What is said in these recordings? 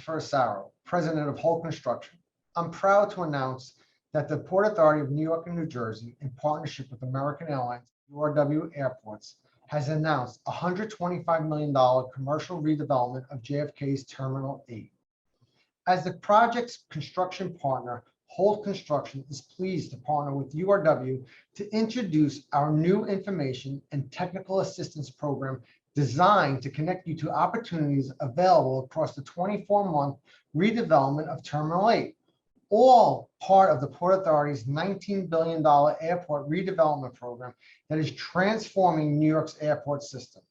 Ferrasaro, President of Whole Construction. I'm proud to announce that the Port Authority of New York and New Jersey, in partnership with American Airlines, URW Airports, has announced a $125 million commercial redevelopment of JFK's Terminal 8. As the project's construction partner, Holt Construction is pleased to partner with URW to introduce our new information and technical assistance program designed to connect you to opportunities available across the 24-month redevelopment of Terminal 8, all part of the Port Authority's $19 billion airport redevelopment program that is transforming New York's airport system.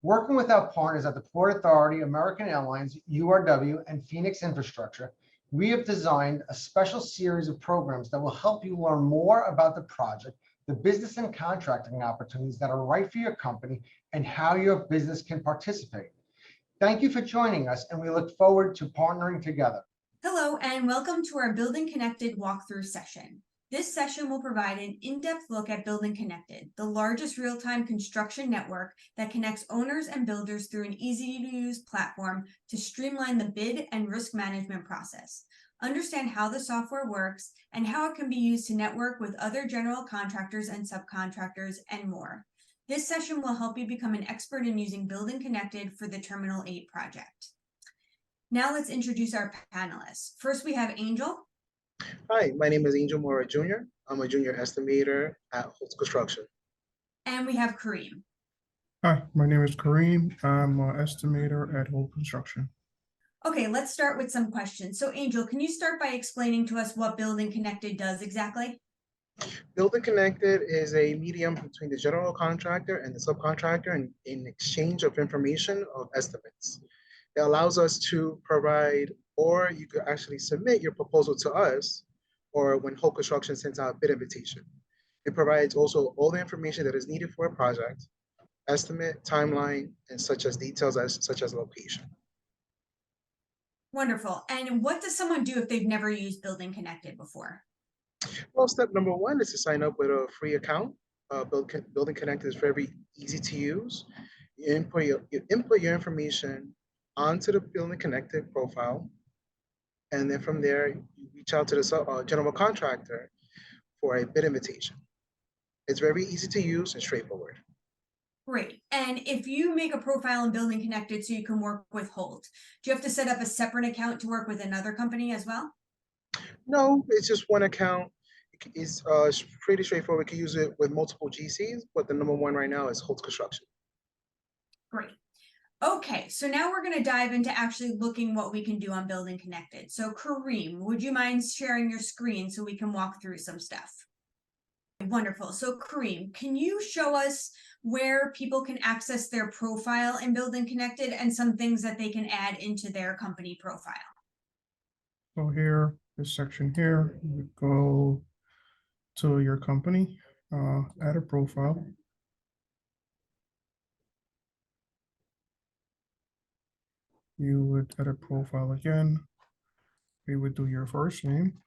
Working with our partners at the Port Authority, American Airlines, URW, and Phoenix Infrastructure, we have designed a special series of programs that will help you learn more about the project, the business and contracting opportunities that are right for your company, and how your business can participate. Thank you for joining us, and we look forward to partnering together. Hello, and welcome to our Building Connected walkthrough session. This session will provide an in-depth look at Building Connected, the largest real-time construction network that connects owners and builders through an easy-to-use platform to streamline the bid and risk management process. Understand how the software works and how it can be used to network with other general contractors and subcontractors and more. This session will help you become an expert in using Building Connected for the Terminal 8 project. Now let's introduce our panelists. First, we have Angel. Hi, my name is Angel Mora Jr. I'm a junior estimator at Holt Construction. And we have Kareem. Hi, my name is Kareem. I'm an estimator at Holt Construction. Okay, let's start with some questions. So Angel, can you start by explaining to us what Building Connected does exactly? Building Connected is a medium between the general contractor and the subcontractor in exchange of information of estimates. It allows us to provide, or you could actually submit your proposal to us, or when Holt Construction sends out a bid invitation. It provides also all the information that is needed for a project, estimate, timeline, and such as details such as location. Wonderful. And what does someone do if they've never used Building Connected before? Well, step number one is to sign up with a free account. Building Connected is very easy to use. You input your information onto the Building Connected profile, and then from there, you reach out to the general contractor for a bid invitation. It's very easy to use and straightforward. Great. And if you make a profile in Building Connected so you can work with Holt, do you have to set up a separate account to work with another company as well? No, it's just one account. It's pretty straightforward. We can use it with multiple GCs, but the number one right now is Holt Construction. Great. Okay, so now we're going to dive into actually looking what we can do on Building Connected. So Kareem, would you mind sharing your screen so we can walk through some stuff? Wonderful. So Kareem, can you show us where people can access their profile in Building Connected and some things that they can add into their company profile? So here, this section here, you go to your company, add a profile. You would edit profile again. We would do your first name,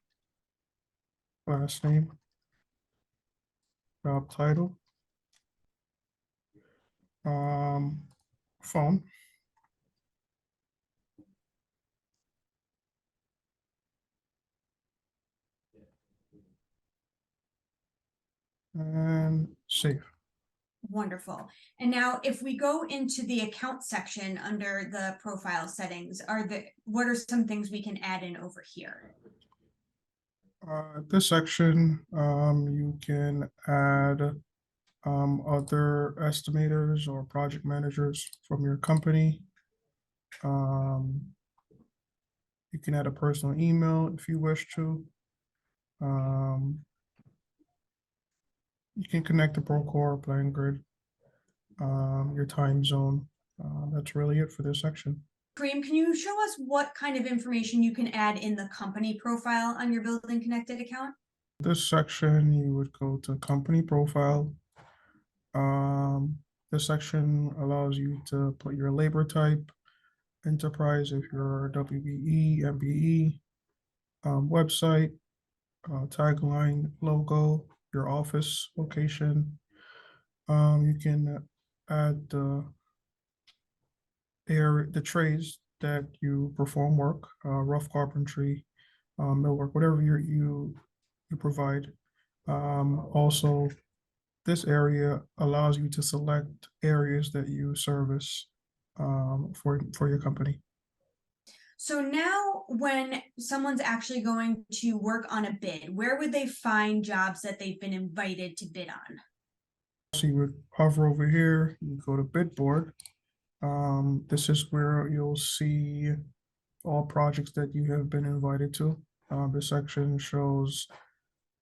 last name, job title, phone, and save. Wonderful. And now if we go into the account section under the profile settings, what are some things we can add in over here? This section, you can add other estimators or project managers from your company. You can add a personal email if you wish to. You can connect to Procore, PlanGrid, your time zone. That's really it for this section. Kareem, can you show us what kind of information you can add in the company profile on your Building Connected account? This section, you would go to company profile. This section allows you to put your labor type, enterprise if you're WBE, MBE, website, tagline, logo, your office location. You can add the trades that you perform work, rough carpentry, millwork, whatever you provide. Also, this area allows you to select areas that you service for your company. So now when someone's actually going to work on a bid, where would they find jobs that they've been invited to bid on? So you would hover over here, you go to bid board. This is where you'll see all projects that you have been invited to. This section shows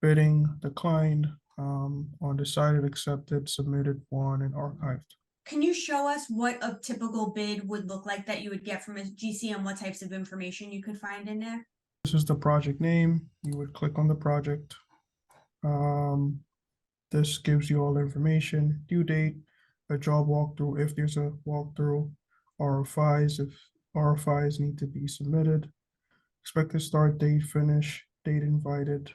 bidding, declined, undecided, accepted, submitted, won, and archived. Can you show us what a typical bid would look like that you would get from a GC and what types of information you could find in there? This is the project name. You would click on the project. This gives you all the information, due date, a job walkthrough if there's a walkthrough, RFIs if RFIs need to be submitted, expected start date, finish, date invited,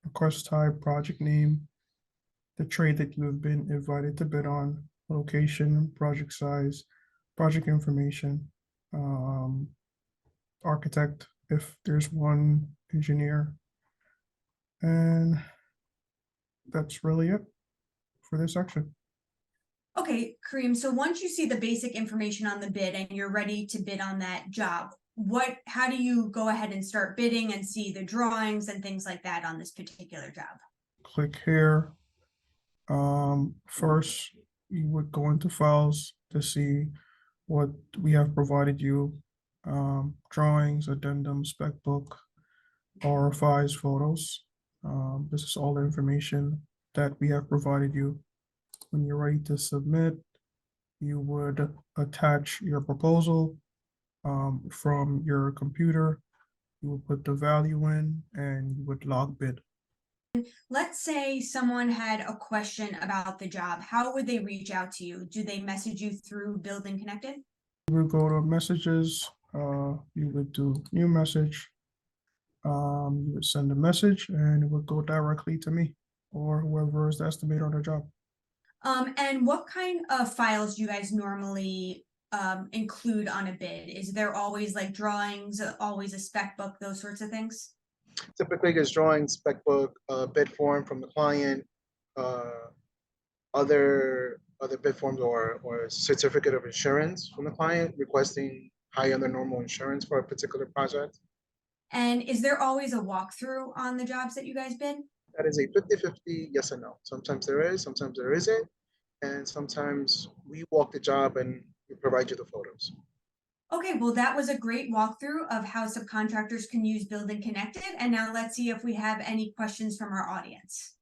request type, project name, the trade that you have been invited to bid on, location, project size, project information, architect if there's one, engineer, and that's really it for this section. Okay, Kareem, so once you see the basic information on the bid and you're ready to bid on that job, how do you go ahead and start bidding and see the drawings and things like that on this particular job? Click here. First, you would go into files to see what we have provided you. Drawings, addendum, spec book, RFIs, photos. This is all the information that we have provided you. When you're ready to submit, you would attach your proposal from your computer. You would put the value in and you would log bid. Let's say someone had a question about the job. How would they reach out to you? Do they message you through Building Connected? You would go to messages, you would do new message. You would send a message and it would go directly to me or whoever is the estimator on the job. And what kind of files do you guys normally include on a bid? Is there always like drawings, always a spec book, those sorts of things? Typically, it's drawing, spec book, bid form from the client, other bid forms or certificate of insurance from the client requesting higher than normal insurance for a particular project. And is there always a walkthrough on the jobs that you guys bid? That is a 50-50 yes and no. Sometimes there is, sometimes there isn't. And sometimes we walk the job and we provide you the photos. Okay, well, that was a great walkthrough of how subcontractors can use Building Connected. And now let's see if we have any questions from our audience.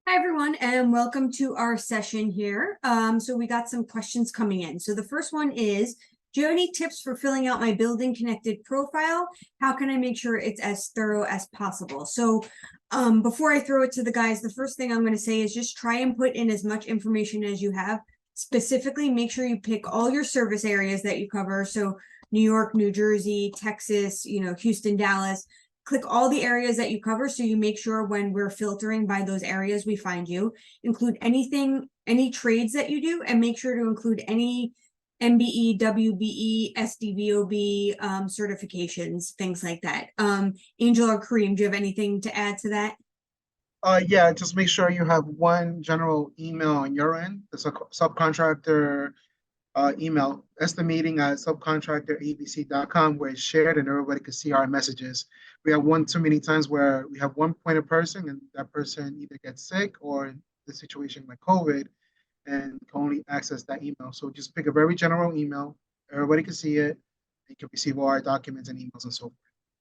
Hi, everyone, and welcome to our session here. So we got some questions coming in. So the first one is, do you have any tips for filling out my Building Connected profile? How can I make sure it's as thorough as possible? So before I throw it to the guys, the first thing I'm going to say is just try and put in as much information as you have. Specifically, make sure you pick all your service areas that you cover. So New York, New Jersey, Texas, Houston, Dallas. Click all the areas that you cover so you make sure when we're filtering by those areas we find you. Include any trades that you do, and make sure to include any MBE, WBE, SDVOB certifications, things like that. Angel or Kareem, do you have anything to add to that? Yeah, just make sure you have one general email on your end. It's a subcontractor email, estimating@subcontractorabc.com, where it's shared and everybody can see our messages. We have one too many times where we have one point of person and that person either gets sick or in the situation like COVID and can only access that email. So just pick a very general email. Everybody can see it. You can receive all our documents and emails and so forth.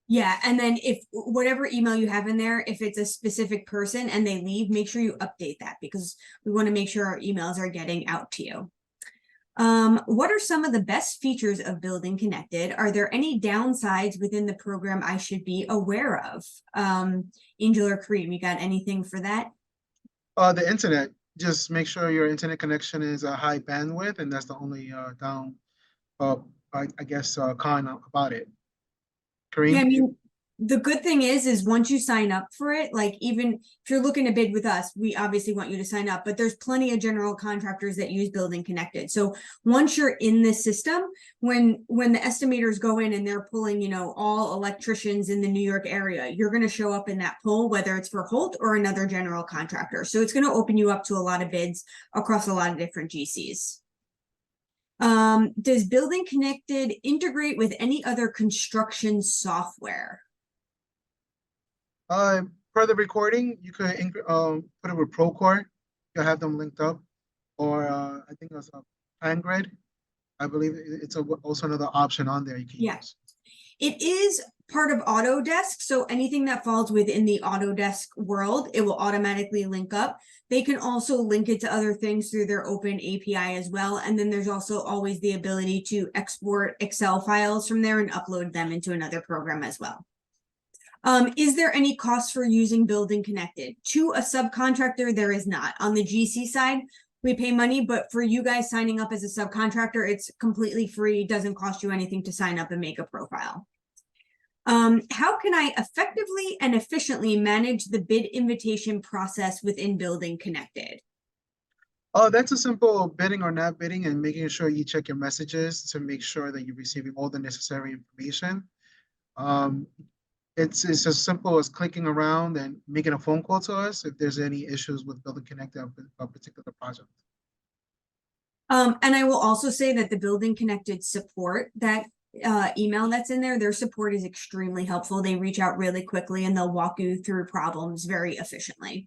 Yeah, and then if whatever email you have in there, if it's a specific person and they leave, make sure you update that because we want to make sure our emails are getting out to you. What are some of the best features of Building Connected? Are there any downsides within the program I should be aware of? Angel or Kareem, you got anything for that? The internet. Just make sure your internet connection is a high bandwidth, and that's the only con about it. Kareem? Yeah, I mean, the good thing is once you sign up for it, like even if you're looking to bid with us, we obviously want you to sign up, but there's plenty of general contractors that use Building Connected. So once you're in this system, when the estimators go in and they're pulling, you know, all electricians in the New York area, you're going to show up in that poll, whether it's for Holt or another general contractor. So it's going to open you up to a lot of bids across a lot of different GCs. Does Building Connected integrate with any other construction software? Per the recording, you could put it with Procore. You'll have them linked up, or I think it's a PlanGrid. I believe it's also another option on there you can use. It is part of Autodesk, so anything that falls within the Autodesk world, it will automatically link up. They can also link it to other things through their open API as well. And then there's also always the ability to export Excel files from there and upload them into another program as well. Is there any cost for using Building Connected? To a subcontractor, there is not. On the GC side, we pay money, but for you guys signing up as a subcontractor, it's completely free. It doesn't cost you anything to sign up and make a profile. How can I effectively and efficiently manage the bid invitation process within Building Connected? Oh, that's a simple bidding or not bidding and making sure you check your messages to make sure that you're receiving all the necessary information. It's as simple as clicking around and making a phone call to us if there's any issues with Building Connected of a particular project. And I will also say that the Building Connected support, that email that's in there, their support is extremely helpful. They reach out really quickly and they'll walk you through problems very efficiently.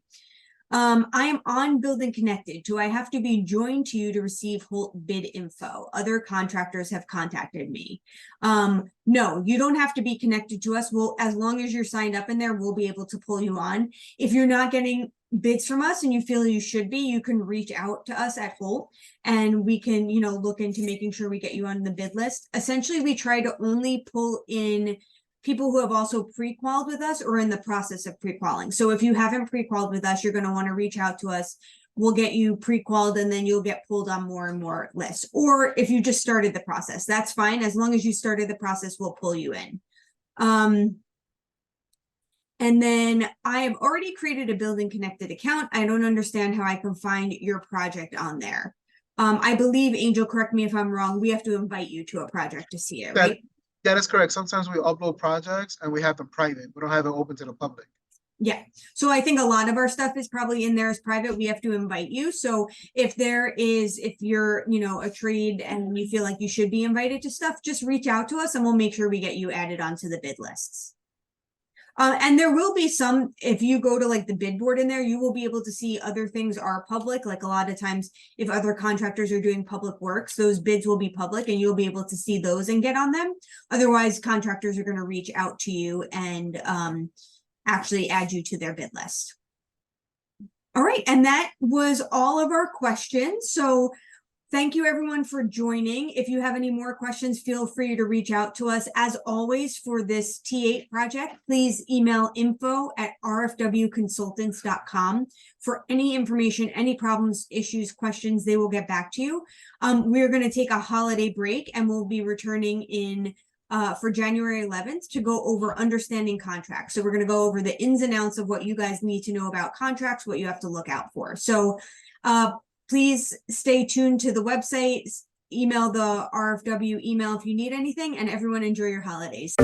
I am on Building Connected. Do I have to be joined to you to receive Holt bid info? Other contractors have contacted me. No, you don't have to be connected to us. Well, as long as you're signed up in there, we'll be able to pull you on. If you're not getting bids from us and you feel you should be, you can reach out to us at Holt and we can, you know, look into making sure we get you on the bid list. Essentially, we try to only pull in people who have also pre-qualified with us or in the process of pre-qualifying. So if you haven't pre-qualified with us, you're going to want to reach out to us. We'll get you pre-qualified and then you'll get pulled on more and more lists. Or if you just started the process, that's fine. As long as you started the process, we'll pull you in. And then I have already created a Building Connected account. I don't understand how I can find your project on there. I believe, Angel, correct me if I'm wrong, we have to invite you to a project to see it, right? Yeah, that's correct. Sometimes we upload projects and we have them private. We don't have it open to the public. Yeah. So I think a lot of our stuff is probably in there as private. We have to invite you. So if you're, you know, a trade and you feel like you should be invited to stuff, just reach out to us and we'll make sure we get you added onto the bid lists. And there will be some, if you go to like the bid board in there, you will be able to see other things are public. Like a lot of times, if other contractors are doing public works, those bids will be public and you'll be able to see those and get on them. Otherwise, contractors are going to reach out to you and actually add you to their bid list. All right. And that was all of our questions. So thank you everyone for joining. If you have any more questions, feel free to reach out to us. As always, for this T8 project, please email info@rfwconsultants.com for any information, any problems, issues, questions. They will get back to you. We're going to take a holiday break and we'll be returning in for January 11th to go over understanding contracts. So we're going to go over the ins and outs of what you guys need to know about contracts, what you have to look out for. So please stay tuned to the website, email the RFW email if you need anything, and everyone enjoy your holidays.